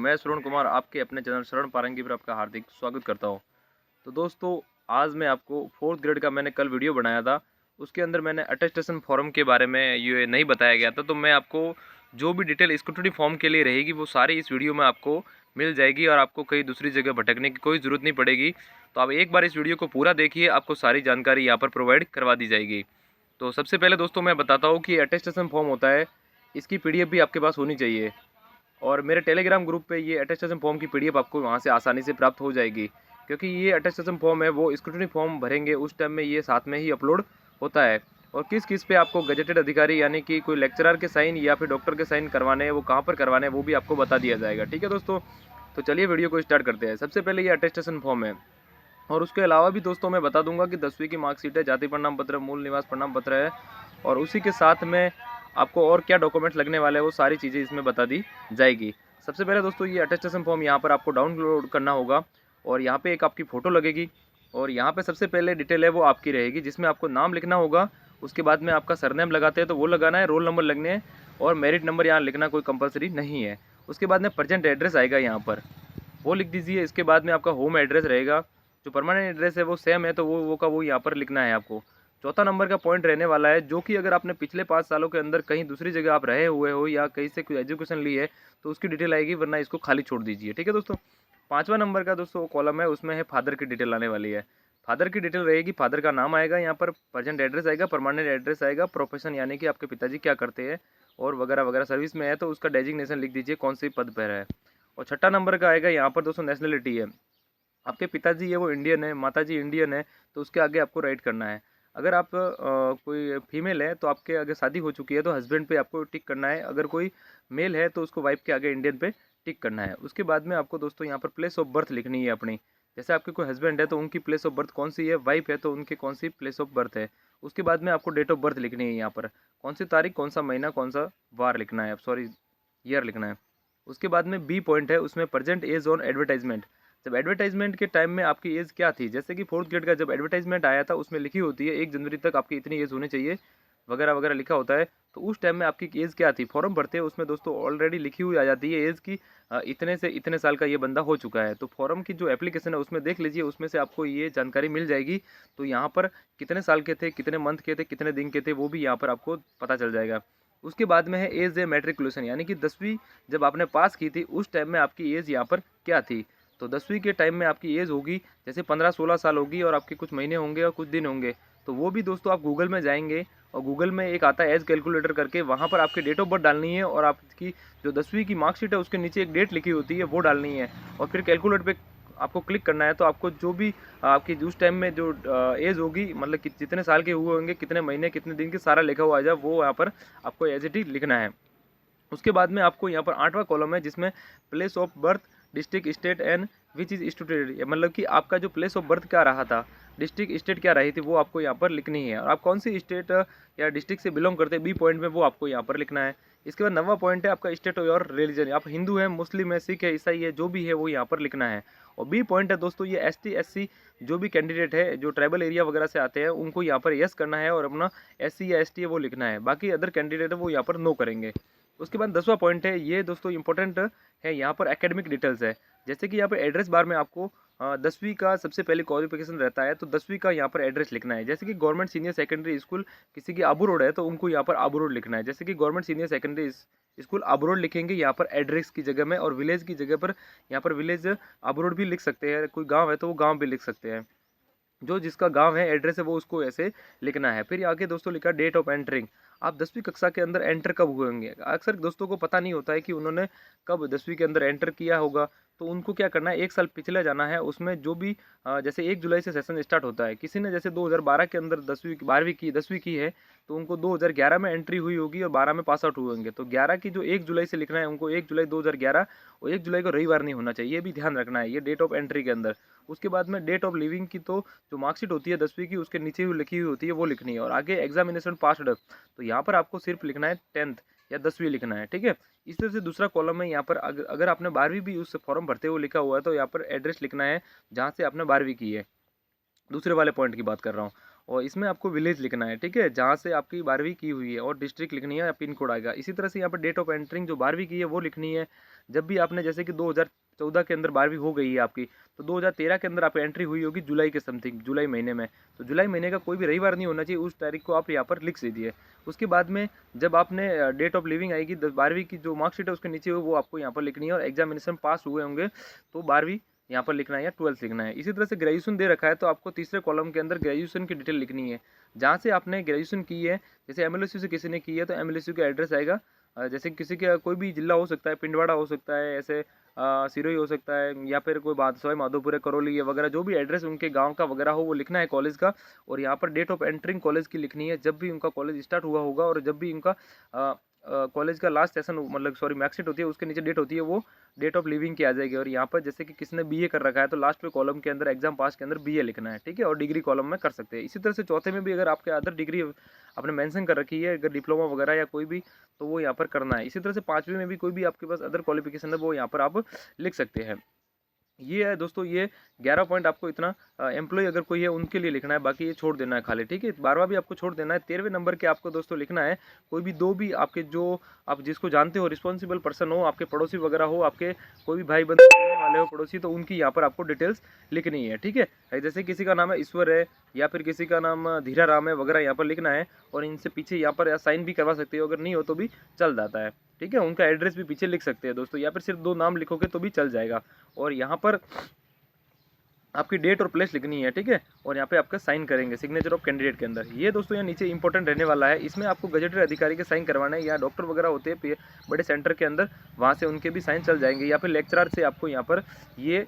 मैं श्रवण कुमार आपके अपने चैनल श्रवण पारंगी पर आपका हार्दिक स्वागत करता हूं। तो दोस्तों, आज मैं आपको 4th ग्रेड का मैंने कल वीडियो बनाया था। उसके अंदर मैंने अटेस्टेशन फॉर्म के बारे में ये नहीं बताया गया था, तो मैं आपको जो भी डिटेल स्क्रूटनी फॉर्म के लिए रहेगी वो सारी इस वीडियो में आपको मिल जाएगी और आपको कहीं दूसरी जगह भटकने की कोई ज़रूरत नहीं पड़ेगी। तो आप एक बार इस वीडियो को पूरा देखिए, आपको सारी जानकारी यहाँ पर प्रोवाइड करवा दी जाएगी। तो सबसे पहले दोस्तों मैं बताता हूँ कि अटेस्टेशन फॉर्म होता है, इसकी PDF भी आपके पास होनी चाहिए। और मेरे टेलीग्राम ग्रुप पे ये अटेस्टेशन फॉर्म की PDF आपको वहाँ से आसानी से प्राप्त हो जाएगी, क्योंकि ये अटेस्टेशन फॉर्म है वो स्क्रूटनी फॉर्म भरेंगे उस टाइम में ये साथ में ही अपलोड होता है। और किस किस पे आपको गजेटेड अधिकारी यानी कि कोई लेक्चरर के साइन या फिर डॉक्टर के साइन करवाने हैं, वो कहाँ पर करवाने हैं वो भी आपको बता दिया जाएगा। ठीक है दोस्तों, तो चलिए वीडियो को स्टार्ट करते हैं। सबसे पहले ये अटेस्टेशन फॉर्म है, और उसके अलावा भी दोस्तों मैं बता दूंगा कि 10वीं की मार्कशीट है, जाति प्रमाण पत्र, मूल निवास प्रमाण पत्र है, और उसी के साथ में आपको और क्या डॉक्यूमेंट्स लगने वाले हैं वो सारी चीज़ें इसमें बता दी जाएगी। सबसे पहले दोस्तों ये अटेस्टेशन फॉर्म यहाँ पर आपको डाउनलोड करना होगा, और यहाँ पे एक आपकी फ़ोटो लगेगी, और यहाँ पे सबसे पहले डिटेल है वो आपकी रहेगी, जिसमें आपको नाम लिखना होगा। उसके बाद में आपका सरनेम लगाते हैं तो वो लगाना है, रोल नंबर लगने हैं, और मेरिट नंबर यहाँ लिखना कोई कंपलसरी नहीं है। उसके बाद में प्रेजेंट एड्रेस आएगा यहाँ पर, वो लिख दीजिए। इसके बाद में आपका होम एड्रेस रहेगा, जो परमानेंट एड्रेस है वो सेम है तो वो यहाँ पर लिखना है आपको। चौथा नंबर का पॉइंट रहने वाला है, जो कि अगर आपने पिछले 5 सालों के अंदर कहीं दूसरी जगह आप रहे हुए हो या कहीं से कोई एजुकेशन ली है तो उसकी डिटेल आएगी, वरना इसको खाली छोड़ दीजिए। ठीक है दोस्तों। 5वां नंबर का दोस्तों कॉलम है, उसमें है फादर की डिटेल आने वाली है। फादर की डिटेल रहेगी, फादर का नाम आएगा, यहाँ पर प्रेजेंट एड्रेस आएगा, परमानेंट एड्रेस आएगा, प्रोफेशन यानी कि आपके पिताजी क्या करते हैं और वगैरह वगैरह, सर्विस में है तो उसका डेजिग्नेशन लिख दीजिए, कौन से पद पर है। और छठा नंबर का आएगा यहाँ पर दोस्तों नेशनलिटी है, आपके पिताजी है वो इंडियन है, माताजी इंडियन है, तो उसके आगे आपको राइट करना है। अगर आप कोई फीमेल है तो आपके आगे शादी हो चुकी है तो हस्बैंड पे आपको टिक करना है। अगर कोई मेल है तो उसको वाइफ के आगे इंडियन पे टिक करना है। उसके बाद में आपको दोस्तों यहाँ पर प्लेस ऑफ बर्थ लिखनी है अपनी। जैसे आपके कोई हस्बैंड है तो उनकी प्लेस ऑफ बर्थ कौन सी है, वाइफ है तो उनकी कौन सी प्लेस ऑफ बर्थ है। उसके बाद में आपको डेट ऑफ बर्थ लिखनी है, यहाँ पर कौन सी तारीख, कौन सा महीना, कौन सा वार लिखना है, सॉरी ईयर लिखना है। उसके बाद में बी पॉइंट है, उसमें प्रेजेंट एज ऑन एडवर्टाइजमेंट। जब एडवर्टाइजमेंट के टाइम में आपकी एज क्या थी, जैसे कि 4th ग्रेड का जब एडवर्टाइजमेंट आया था उसमें लिखी होती है 1 जनवरी तक आपकी इतनी एज होनी चाहिए वगैरह वगैरह लिखा होता है। तो उस टाइम में आपकी एज क्या थी, फॉर्म भरते हैं उसमें दोस्तों ऑलरेडी लिखी हुई आ जाती है एज की, इतने से इतने साल का ये बंदा हो चुका है। तो फॉर्म की जो एप्लीकेशन है उसमें देख लीजिए, उसमें से आपको ये जानकारी मिल जाएगी। तो यहाँ पर कितने साल के थे, कितने मंथ के थे, कितने दिन के थे, वो भी यहाँ पर आपको पता चल जाएगा। उसके बाद में है एज ए मैट्रिकुलेशन, यानी कि 10वीं जब आपने पास की थी उस टाइम में आपकी एज यहाँ पर क्या थी। तो 10वीं के टाइम में आपकी एज होगी जैसे 15-16 साल होगी, और आपके कुछ महीने होंगे और कुछ दिन होंगे। तो वो भी दोस्तों आप गूगल में जाएंगे और गूगल में एक आता है एज कैलकुलेटर करके, वहाँ पर आपकी डेट ऑफ बर्थ डालनी है, और आपकी जो 10वीं की मार्कशीट है उसके नीचे एक डेट लिखी होती है वो डालनी है, और फिर कैलकुलेट पे आपको क्लिक करना है। तो आपको जो भी आपकी उस टाइम में जो एज होगी, मतलब कि जितने साल के हुए होंगे, कितने महीने कितने दिन के, सारा लिखा हुआ आ जाए, वो यहाँ पर आपको एज इट इज लिखना है। उसके बाद में आपको यहाँ पर 8वां कॉलम है, जिसमें place of birth, district, state and which is student, मतलब कि आपका जो प्लेस ऑफ बर्थ क्या रहा था, डिस्ट्रिक्ट स्टेट क्या रही थी, वो आपको यहाँ पर लिखनी है, और आप कौन सी स्टेट या डिस्ट्रिक्ट से बिलोंग करते हैं बी पॉइंट में, वो आपको यहाँ पर लिखना है। इसके बाद 9वां पॉइंट है आपका स्टेट और रिलीजन, आप हिंदू है, मुस्लिम है, सिख है, ईसाई है, जो भी है वो यहाँ पर लिखना है। और बी पॉइंट है दोस्तों ये ST SC जो भी कैंडिडेट है जो ट्राइबल एरिया वगैरह से आते हैं उनको यहाँ पर यस करना है, और अपना SC या ST है वो लिखना है। बाकी अदर कैंडिडेट है वो यहाँ पर नो करेंगे। उसके बाद 10वां पॉइंट है, ये दोस्तों इंपॉर्टेंट है, यहाँ पर एकेडमिक डिटेल्स है। जैसे कि यहाँ पर एड्रेस बार में आपको 10वीं का सबसे पहले क्वालिफिकेशन रहता है, तो 10वीं का यहाँ पर एड्रेस लिखना है। जैसे कि गवर्नमेंट सीनियर सेकेंडरी स्कूल किसी की आबू रोड है तो उनको यहाँ पर आबू रोड लिखना है। जैसे कि government senior secondary school Abu road लिखेंगे यहाँ पर एड्रेस की जगह में, और विलेज की जगह पर यहाँ पर विलेज आबू रोड भी लिख सकते हैं। कोई गाँव है तो वो गाँव भी लिख सकते हैं, जो जिसका गांव है एड्रेस है वो उसको ऐसे लिखना है। फिर आगे दोस्तों लिखा डेट ऑफ एंटरिंग, आप 10वीं कक्षा के अंदर एंटर कब हुए होंगे। अक्सर दोस्तों को पता नहीं होता है कि उन्होंने कब 10वीं के अंदर एंटर किया होगा, तो उनको क्या करना है, 1 साल पिछले जाना है। उसमें जो भी जैसे 1 जुलाई से सेशन स्टार्ट होता है, किसी ने जैसे 2012 के अंदर 10वीं की है तो उनको 2011 में एंट्री हुई होगी और 12 में पास आउट हुए होंगे। तो 11 की जो 1 जुलाई से लिखना है उनको 1 जुलाई 2011, और 1 जुलाई को रविवार नहीं होना चाहिए, ये भी ध्यान रखना है, ये डेट ऑफ एंट्री के अंदर। उसके बाद में डेट ऑफ लिविंग की, तो जो मार्कशीट होती है 10वीं की उसके नीचे हुई लिखी हुई होती है वो लिखनी है। और आगे एग्जामिनेशन पास्ड, तो यहाँ पर आपको सिर्फ लिखना है 10th या 10वीं लिखना है। ठीक है, इस तरह से दूसरा कॉलम है, यहाँ पर अगर आपने 12वीं भी उस फॉर्म भरते हुए लिखा हुआ है तो यहाँ पर एड्रेस लिखना है जहाँ से आपने 12वीं की है। दूसरे वाले पॉइंट की बात कर रहा हूँ। और इसमें आपको विलेज लिखना है, ठीक है, जहाँ से आपकी 12वीं की हुई है, और डिस्ट्रिक्ट लिखनी है या पिन कोड आएगा। इसी तरह से यहाँ पर डेट ऑफ एंटरिंग जो 12वीं की है वो लिखनी है। जब भी आपने जैसे कि 2014 के अंदर 12वीं हो गई है आपकी, तो 2013 के अंदर आपकी एंट्री हुई होगी जुलाई के समथिंग, जुलाई महीने में। तो जुलाई महीने का कोई भी रविवार नहीं होना चाहिए, उस तारीख को आप यहाँ पर लिख दीजिए। उसके बाद में जब आपने डेट ऑफ लिविंग आएगी 12वीं की जो मार्कशीट है उसके नीचे वो आपको यहाँ पर लिखनी है, और एग्जामिनेशन पास हुए होंगे तो 12वीं यहाँ पर लिखना है या 12th लिखना है। इसी तरह से ग्रेजुएशन दे रखा है तो आपको तीसरे कॉलम के अंदर ग्रेजुएशन की डिटेल लिखनी है, जहाँ से आपने ग्रेजुएशन की है। जैसे एमएलएसयू से किसी ने की है तो एमएलएसयू का एड्रेस आएगा, जैसे किसी का कोई भी जिला हो सकता है, पिंडवाड़ा हो सकता है, ऐसे सिरोही हो सकता है, या फिर कोई बात सवाई माधोपुर है, करौली है वगैरह, जो भी एड्रेस उनके गांव का वगैरह हो वो लिखना है कॉलेज का। और यहाँ पर डेट ऑफ एंटरिंग कॉलेज की लिखनी है, जब भी उनका कॉलेज स्टार्ट हुआ होगा और जब भी उनका कॉलेज का लास्ट सेशन मतलब सॉरी मार्कशीट होती है उसके नीचे डेट होती है, वो डेट ऑफ लिविंग की आ जाएगी। और यहाँ पर जैसे कि किसी ने बीए कर रखा है तो लास्ट पे कॉलम के अंदर एग्जाम पास के अंदर बीए लिखना है, ठीक है, और डिग्री कॉलम में कर सकते हैं। इसी तरह से चौथे में भी अगर आपके अदर डिग्री आपने मेंशन कर रखी है, अगर डिप्लोमा वगैरह या कोई भी, तो वो यहाँ पर करना है। इसी तरह से पाँचवीं में भी कोई भी आपके पास अदर क्वालिफिकेशन है वो यहाँ पर आप लिख सकते हैं। ये है दोस्तों, ये 11 पॉइंट आपको इतना एम्प्लॉय अगर कोई है उनके लिए लिखना है, बाकी ये छोड़ देना है खाली, ठीक है। 12वां भी आपको छोड़ देना है। 13वें नंबर के आपको दोस्तों लिखना है कोई भी दो भी आपके जो आप जिसको जानते हो रिस्पॉन्सिबल पर्सन हो, आपके पड़ोसी वगैरह हो, आपके कोई भी भाई बंधु वाले हो पड़ोसी, तो उनकी यहाँ पर आपको डिटेल्स लिखनी है, ठीक है। जैसे किसी का नाम है ईश्वर है या फिर किसी का नाम धीरा राम है वगैरह, यहाँ पर लिखना है। और इनसे पीछे यहाँ पर साइन भी करवा सकते हो, अगर नहीं हो तो भी चल जाता है, ठीक है। उनका एड्रेस भी पीछे लिख सकते हैं दोस्तों, या फिर सिर्फ 2 नाम लिखोगे तो भी चल जाएगा। और यहाँ पर आपकी डेट और प्लेस लिखनी है, ठीक है। और यहाँ पे आपका साइन करेंगे सिग्नेचर ऑफ कैंडिडेट के अंदर। ये दोस्तों यहाँ नीचे इंपॉर्टेंट रहने वाला है, इसमें आपको गजेटेड अधिकारी के साइन करवाना है, या डॉक्टर वगैरह होते हैं बड़े सेंटर के अंदर, वहाँ से उनके भी साइन चल जाएंगे, या फिर लेक्चरर से आपको यहाँ पर ये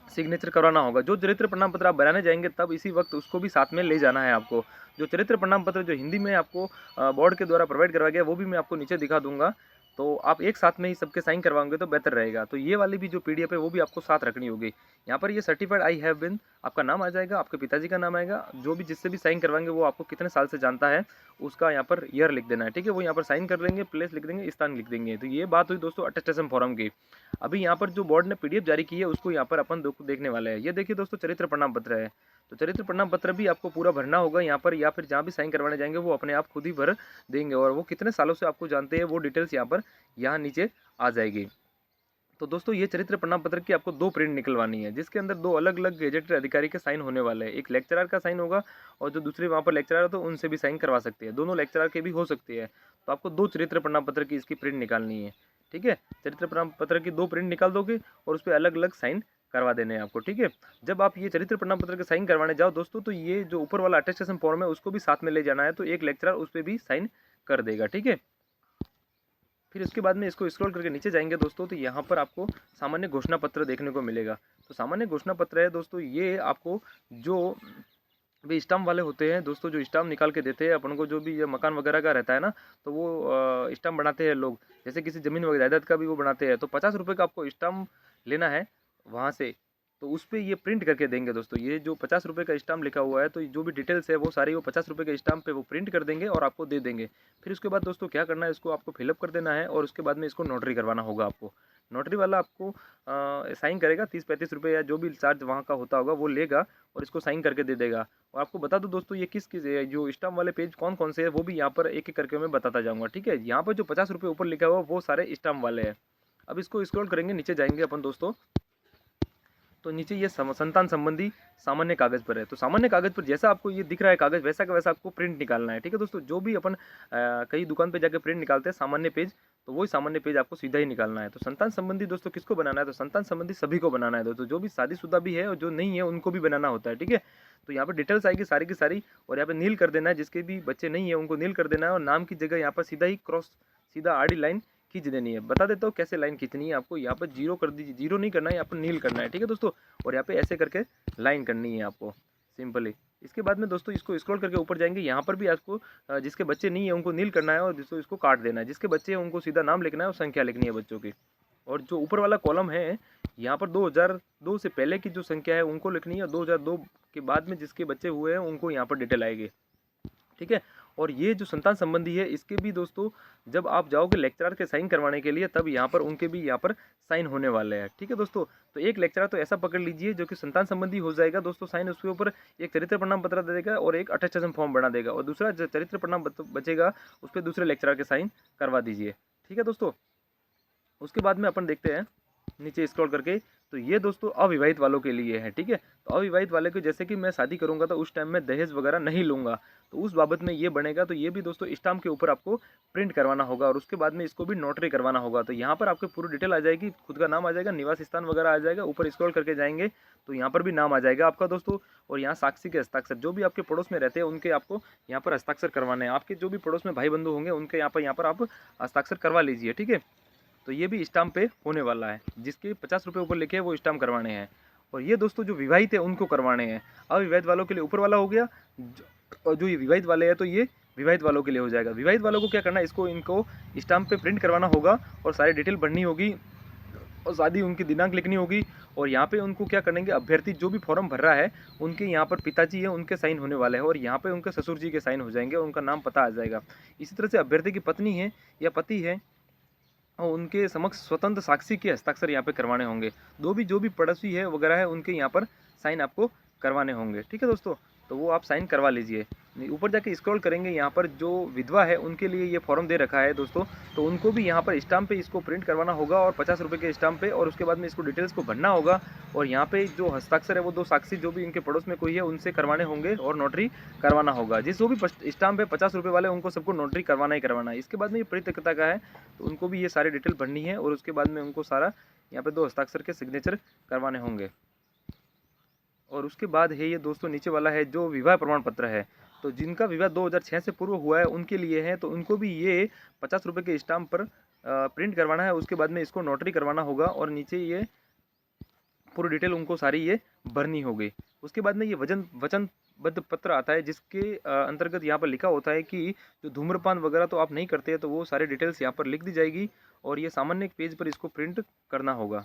सिग्नेचर करवाना होगा। जो चरित्र प्रमाण पत्र आप बनाने जाएंगे तब इसी वक्त उसको भी साथ में ले जाना है आपको। जो चरित्र प्रमाण पत्र जो हिंदी में आपको बोर्ड के द्वारा प्रोवाइड करवाया गया वो भी मैं आपको नीचे दिखा दूंगा, तो आप एक साथ में ही सबके साइन करवाओगे तो बेहतर रहेगा। तो ये वाली भी जो पीडीएफ है वो भी आपको साथ रखनी होगी। यहाँ पर ये सर्टिफाइड आई हैव बिन आपका नाम आ जाएगा, आपके पिताजी का नाम आएगा, जो भी जिससे भी साइन करवाएंगे वो आपको कितने साल से जानता है उसका यहाँ पर ईयर लिख देना है, ठीक है। वो यहाँ पर साइन कर लेंगे, प्लेस लिख देंगे, स्थान लिख देंगे। तो ये बात हुई दोस्तों अटेस्टेशन फॉर्म की। अभी यहाँ पर जो बोर्ड ने पीडीएफ जारी की है उसको यहाँ पर अपन देखने वाले हैं। ये देखिए दोस्तों चरित्र प्रमाण पत्र है, तो चरित्र प्रमाण पत्र भी आपको पूरा भरना होगा यहाँ पर, या फिर जहाँ भी साइन करवाने जाएंगे वो अपने आप खुद ही भर देंगे, और वो कितने सालों से आपको जानते हैं वो डिटेल्स यहाँ नीचे आ जाएगी। तो दोस्तों ये चरित्र प्रमाण पत्र की आपको 2 प्रिंट निकलवानी है, जिसके अंदर 2 अलग अलग गेजेटेड अधिकारी के साइन होने वाले हैं। एक लेक्चरर का साइन होगा और जो दूसरे वहाँ पर लेक्चरर है तो उनसे भी साइन करवा सकते हैं, दोनों लेक्चरर के भी हो सकते हैं। तो आपको 2 चरित्र प्रमाण पत्र की इसकी प्रिंट निकालनी है, ठीक है। चरित्र प्रमाण पत्र की 2 प्रिंट निकाल दोगे और उस पर अलग अलग साइन करवा देने हैं आपको, ठीक है। जब आप ये चरित्र प्रमाण पत्र के साइन करवाने जाओ दोस्तों, तो ये जो ऊपर वाला अटेस्टेशन फॉर्म है उसको भी साथ में ले जाना है, तो एक लेक्चरर उस पर भी साइन कर देगा, ठीक है। फिर उसके बाद में इसको स्क्रॉल करके नीचे जाएंगे दोस्तों, तो यहाँ पर आपको सामान्य घोषणा पत्र देखने को मिलेगा। तो सामान्य घोषणा पत्र है दोस्तों, ये आपको जो भी स्टाम्प वाले होते हैं दोस्तों, जो स्टाम्प निकाल के देते हैं अपन को, जो भी ये मकान वगैरह का रहता है ना, तो वो स्टाम्प बनाते हैं लोग, जैसे किसी ज़मीन वगैरह जायदाद का भी वो बनाते हैं, तो 50 रुपये का आपको स्टाम्प लेना है वहाँ से। तो उस पर ये प्रिंट करके देंगे दोस्तों। ये जो 50 रुपये का स्टाम्प लिखा हुआ है, तो जो भी डिटेल्स है वो सारी वो 50 रुपये के स्टाम्प पे वो प्रिंट कर देंगे और आपको दे देंगे। फिर उसके बाद दोस्तों क्या करना है, इसको आपको फिलअप कर देना है, और उसके बाद में इसको नोटरी करवाना होगा आपको। नोटरी वाला आपको साइन करेगा, 30-35 रुपये या जो भी चार्ज वहाँ का होता होगा वो लेगा और इसको साइन करके दे देगा। और आपको बता दो दोस्तों, ये किस जो स्टाम्प वाले पेज कौन कौन से है वो भी यहाँ पर एक एक करके मैं बताता जाऊँगा, ठीक है। यहाँ पर जो 50 रुपये ऊपर लिखा हुआ वो सारे स्टाम्प वाले हैं। अब इसको स्क्रॉल करेंगे, नीचे जाएंगे अपन दोस्तों, तो नीचे ये संतान संबंधी सामान्य कागज पर है। तो सामान्य कागज पर जैसा आपको ये दिख रहा है कागज, वैसा का वैसा आपको प्रिंट निकालना है, ठीक है दोस्तों। जो भी अपन कई दुकान पे जाके प्रिंट निकालते हैं सामान्य पेज, तो वही सामान्य पेज आपको सीधा ही निकालना है। तो संतान संबंधी दोस्तों किसको बनाना है, तो संतान संबंधी सभी को बनाना है दोस्तों, जो भी शादीशुदा भी है और जो नहीं है उनको भी बनाना होता है, ठीक है। तो यहाँ पर डिटेल्स आएगी सारी की सारी, और यहाँ पे नील कर देना है, जिसके भी बच्चे नहीं है उनको नील कर देना है, और नाम की जगह यहाँ पर सीधा ही क्रॉस सीधा आड़ी लाइन खींच देनी है। बता देता हूँ कैसे लाइन खींचनी है आपको। यहाँ पर जीरो कर दीजिए, जीरो नहीं करना है, यहाँ पर नील करना है, ठीक है दोस्तों। और यहाँ पे ऐसे करके लाइन करनी है आपको सिंपली। इसके बाद में दोस्तों इसको स्क्रॉल करके ऊपर जाएंगे, यहाँ पर भी आपको जिसके बच्चे नहीं है उनको नील करना है और जिसको इसको काट देना है, जिसके बच्चे हैं उनको सीधा नाम लिखना है और संख्या लिखनी है बच्चों की। और जो ऊपर वाला कॉलम है यहाँ पर 2002 से पहले की जो संख्या है उनको लिखनी है, और 2002 के बाद में जिसके बच्चे हुए हैं उनको यहाँ पर डिटेल आएगी, ठीक है। और ये जो संतान संबंधी है इसके भी दोस्तों जब आप जाओगे लेक्चरर के साइन करवाने के लिए तब यहाँ पर उनके भी यहाँ पर साइन होने वाले हैं। ठीक है दोस्तों, तो एक लेक्चरर तो ऐसा पकड़ लीजिए जो कि संतान संबंधी हो जाएगा दोस्तों साइन, उसके ऊपर एक चरित्र प्रमाण पत्र दे देगा और एक अटेस्टेशन फॉर्म बना देगा, और दूसरा जो चरित्र प्रमाण बचेगा उस पर दूसरे लेक्चरर के साइन करवा दीजिए। ठीक है दोस्तों, उसके बाद में अपन देखते हैं नीचे स्क्रॉल करके, तो ये दोस्तों अविवाहित वालों के लिए है। ठीक है, तो अविवाहित वाले को जैसे कि मैं शादी करूंगा तो उस टाइम में दहेज वगैरह नहीं लूंगा, तो उस बाबत में ये बनेगा, तो ये भी दोस्तों स्टाम्प के ऊपर आपको प्रिंट करवाना होगा और उसके बाद में इसको भी नोटरी करवाना होगा। तो यहाँ पर आपको पूरी डिटेल आ जाएगी, खुद का नाम आ जाएगा, निवास स्थान वगैरह आ जाएगा, ऊपर स्क्रॉल करके जाएंगे तो यहाँ पर भी नाम आ जाएगा आपका दोस्तों, और यहाँ साक्षी के हस्ताक्षर जो भी आपके पड़ोस में रहते हैं उनके आपको यहाँ पर हस्ताक्षर करवाने हैं। आपके जो भी पड़ोस में भाई बंधु होंगे उनके यहाँ पर आप हस्ताक्षर करवा लीजिए। ठीक है, तो ये भी स्टाम्प पे होने वाला है, जिसके 50 रुपये ऊपर लिखे हैं वो स्टाम्प करवाने हैं। और ये दोस्तों जो विवाहित है उनको करवाने हैं। अविवाहित वालों के लिए ऊपर वाला हो गया, और जो ये विवाहित वाले हैं तो ये विवाहित वालों के लिए हो जाएगा। विवाहित वालों को क्या करना है, इनको स्टाम्प पे प्रिंट करवाना होगा और सारी डिटेल भरनी होगी और शादी उनकी दिनांक लिखनी होगी। और यहाँ पे उनको क्या करेंगे, अभ्यर्थी जो भी फॉर्म भर रहा है उनके यहाँ पर पिताजी है उनके साइन होने वाले हैं और यहाँ पे उनके ससुर जी के साइन हो जाएंगे और उनका नाम पता आ जाएगा। इसी तरह से अभ्यर्थी की पत्नी है या पति है और उनके समक्ष स्वतंत्र साक्षी के हस्ताक्षर यहाँ पे करवाने होंगे। जो भी पड़ोसी है वगैरह है उनके यहाँ पर साइन आपको करवाने होंगे। ठीक है दोस्तों, तो वो आप साइन करवा लीजिए। ऊपर जाके स्क्रॉल करेंगे, यहाँ पर जो विधवा है उनके लिए ये फॉर्म दे रखा है दोस्तों, तो उनको भी यहाँ पर स्टाम्प पे इसको प्रिंट करवाना होगा और 50 रुपये के स्टाम्प पे, और उसके बाद में इसको डिटेल्स को भरना होगा। और यहाँ पे जो हस्ताक्षर है वो 2 साक्षी जो भी इनके पड़ोस में कोई है उनसे करवाने होंगे और नोटरी करवाना होगा। जिस जो भी स्टाम्प है 50 रुपये वाले उनको सबको नोटरी करवाना ही करवाना है। इसके बाद में ये परित्यक्ता का है तो उनको भी ये सारी डिटेल भरनी है और उसके बाद में उनको सारा यहाँ पे 2 हस्ताक्षर के सिग्नेचर करवाने होंगे। और उसके बाद है ये दोस्तों नीचे वाला है जो विवाह प्रमाण पत्र है, तो जिनका विवाह 2006 से पूर्व हुआ है उनके लिए है, तो उनको भी ये 50 रुपये के स्टाम्प पर प्रिंट करवाना है। उसके बाद में इसको नोटरी करवाना होगा और नीचे ये पूरी डिटेल उनको सारी ये भरनी होगी। उसके बाद में ये वचनबद्ध पत्र आता है जिसके अंतर्गत यहाँ पर लिखा होता है कि जो धूम्रपान वगैरह तो आप नहीं करते हैं, तो वो सारी डिटेल्स यहाँ पर लिख दी जाएगी और ये सामान्य पेज पर इसको प्रिंट करना होगा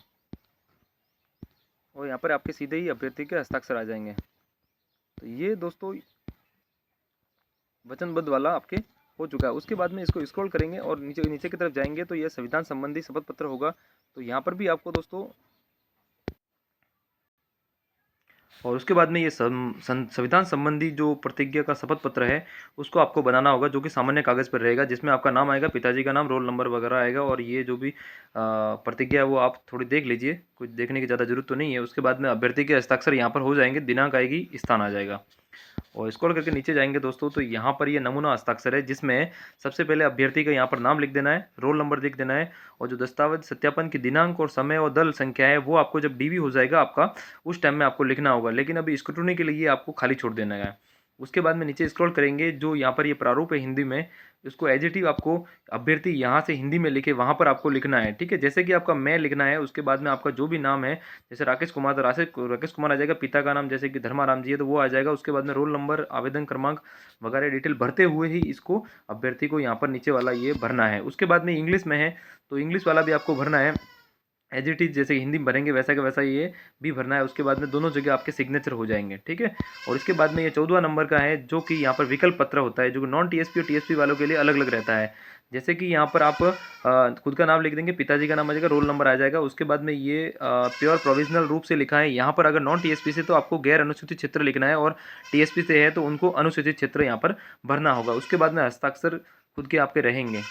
और यहाँ पर आपके सीधे ही अभ्यर्थी के हस्ताक्षर आ जाएंगे। तो ये दोस्तों वचनबद्ध वाला आपके हो चुका है। उसके बाद में इसको स्क्रॉल करेंगे और नीचे की तरफ जाएंगे तो ये संविधान संबंधी शपथ पत्र होगा, तो यहाँ पर भी आपको दोस्तों, और उसके बाद में ये संविधान संबंधी जो प्रतिज्ञा का शपथ पत्र है उसको आपको बनाना होगा, जो कि सामान्य कागज़ पर रहेगा, जिसमें आपका नाम आएगा, पिताजी का नाम, रोल नंबर वगैरह आएगा। और ये जो भी प्रतिज्ञा है वो आप थोड़ी देख लीजिए, कुछ देखने की ज़्यादा जरूरत तो नहीं है। उसके बाद में अभ्यर्थी के हस्ताक्षर यहाँ पर हो जाएंगे, दिनांक आएगी, स्थान आ जाएगा। और स्क्रॉल करके नीचे जाएंगे दोस्तों तो यहाँ पर ये नमूना हस्ताक्षर है, जिसमें सबसे पहले अभ्यर्थी का यहाँ पर नाम लिख देना है, रोल नंबर लिख देना है, और जो दस्तावेज सत्यापन की दिनांक और समय और दल संख्या है वो आपको जब डीवी हो जाएगा आपका उस टाइम में आपको लिखना होगा, लेकिन अभी स्क्रूटनी के लिए आपको खाली छोड़ देना है। उसके बाद में नीचे स्क्रॉल करेंगे, जो यहाँ पर ये प्रारूप है हिंदी में, इसको एज इट इज आपको अभ्यर्थी यहाँ से हिंदी में लिखे वहाँ पर आपको लिखना है। ठीक है, जैसे कि आपका मैं लिखना है, उसके बाद में आपका जो भी नाम है, जैसे राकेश कुमार, तो राकेश कुमार आ जाएगा, पिता का नाम जैसे कि धर्माराम जी है तो वो आ जाएगा। उसके बाद में रोल नंबर, आवेदन क्रमांक वगैरह डिटेल भरते हुए ही इसको अभ्यर्थी को यहाँ पर नीचे वाला ये भरना है। उसके बाद में इंग्लिश में है तो इंग्लिश वाला भी आपको भरना है, एज इट इज जैसे हिंदी में भरेंगे वैसा का वैसा ये भी भरना है। उसके बाद में दोनों जगह आपके सिग्नेचर हो जाएंगे। ठीक है, और इसके बाद में ये 14वां नंबर का है, जो कि यहाँ पर विकल्प पत्र होता है, जो नॉन टीएसपी और टीएसपी वालों के लिए अलग अलग रहता है। जैसे कि यहाँ पर आप खुद का नाम लिख देंगे, पिताजी का नाम आ जाएगा, रोल नंबर आ जाएगा। उसके बाद में ये प्योर प्रोविजनल रूप से लिखा है। यहाँ पर अगर नॉन टीएसपी से तो आपको गैर अनुसूचित क्षेत्र लिखना है, और टीएसपी से है तो उनको अनुसूचित क्षेत्र यहाँ पर भरना होगा। उसके बाद में हस्ताक्षर खुद के आपके रहेंगे।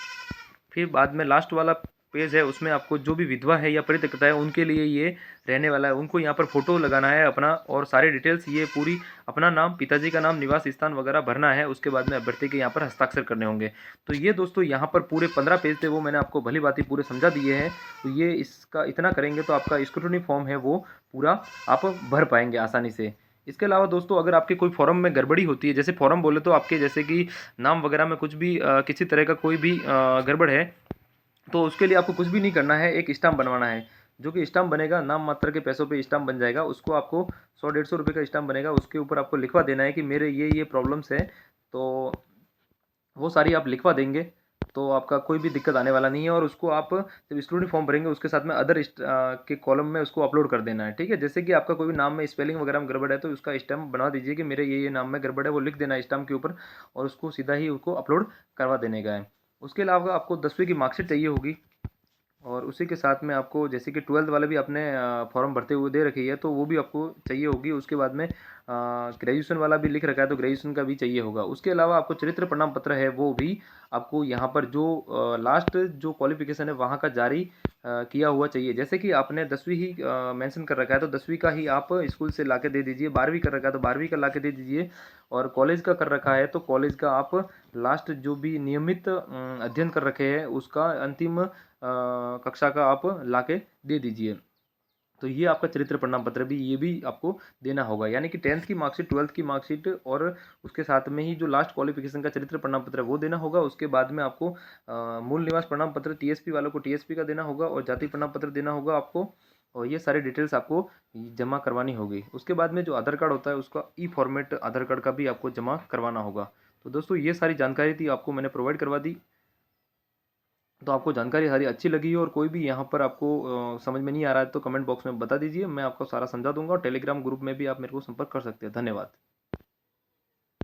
फिर बाद में लास्ट वाला पेज है, उसमें आपको जो भी विधवा है या परित्यक्ता है उनके लिए ये रहने वाला है, उनको यहाँ पर फोटो लगाना है अपना, और सारी डिटेल्स ये पूरी अपना नाम, पिताजी का नाम, निवास स्थान वगैरह भरना है। उसके बाद में अभ्यर्थी के यहाँ पर हस्ताक्षर करने होंगे। तो ये दोस्तों यहाँ पर पूरे 15 पेज थे, वो मैंने आपको भली बात ही पूरे समझा दिए हैं। तो ये इसका इतना करेंगे तो आपका स्क्रूटनी फॉर्म है वो पूरा आप भर पाएंगे आसानी से। इसके अलावा दोस्तों अगर आपके कोई फॉर्म में गड़बड़ी होती है, जैसे फॉर्म बोले तो आपके जैसे कि नाम वगैरह में कुछ भी किसी तरह का कोई भी गड़बड़ है, तो उसके लिए आपको कुछ भी नहीं करना है, एक स्टाम्प बनवाना है, जो कि स्टाम्प बनेगा नाम मात्र के पैसों पे स्टाम्प बन जाएगा। उसको आपको 100-150 रुपये का स्टाम्प बनेगा, उसके ऊपर आपको लिखवा देना है कि मेरे ये प्रॉब्लम्स है, तो वो सारी आप लिखवा देंगे तो आपका कोई भी दिक्कत आने वाला नहीं है। और उसको आप जब स्टूडेंट फॉर्म भरेंगे उसके साथ में अदर के कॉलम में उसको अपलोड कर देना है, ठीक है। जैसे कि आपका कोई भी नाम में स्पेलिंग वगैरह में गड़बड़ है तो उसका स्टैम्प बना दीजिए कि मेरे ये नाम में गड़बड़ है, वो लिख देना है स्टैम्प के ऊपर और उसको सीधा ही उसको अपलोड करवा देने का है। उसके अलावा आपको 10वीं की मार्कशीट चाहिए होगी और उसी के साथ में आपको जैसे कि 12th वाले भी आपने फॉर्म भरते हुए दे रखी है तो वो भी आपको चाहिए होगी। उसके बाद में ग्रेजुएशन वाला भी लिख रखा है तो ग्रेजुएशन का भी चाहिए होगा। उसके अलावा आपको चरित्र प्रमाण पत्र है वो भी आपको यहाँ पर जो लास्ट जो क्वालिफिकेशन है वहाँ का जारी किया हुआ चाहिए। जैसे कि आपने 10वीं ही मेंशन कर रखा है तो 10वीं का ही आप स्कूल से ला के दे दीजिए। 12वीं कर रखा है तो 12वीं का ला के दे दीजिए। और कॉलेज का कर रखा है तो कॉलेज का आप लास्ट जो भी नियमित अध्ययन कर रखे हैं उसका अंतिम कक्षा का आप लाके दे दीजिए। तो ये आपका चरित्र प्रमाण पत्र भी ये भी आपको देना होगा। यानी कि 10th की मार्कशीट, 12th की मार्कशीट और उसके साथ में ही जो लास्ट क्वालिफिकेशन का चरित्र प्रमाण पत्र है वो देना होगा। उसके बाद में आपको मूल निवास प्रमाण पत्र टीएसपी वालों को टीएसपी का देना होगा और जाति प्रमाण पत्र देना होगा आपको। और ये सारी डिटेल्स आपको जमा करवानी होगी। उसके बाद में जो आधार कार्ड होता है उसका ई फॉर्मेट आधार कार्ड का भी आपको जमा करवाना होगा। तो दोस्तों ये सारी जानकारी थी आपको मैंने प्रोवाइड करवा दी। तो आपको जानकारी सारी अच्छी लगी और कोई भी यहाँ पर आपको समझ में नहीं आ रहा है तो कमेंट बॉक्स में बता दीजिए, मैं आपको सारा समझा दूंगा। और टेलीग्राम ग्रुप में भी आप मेरे को संपर्क कर सकते हैं। धन्यवाद।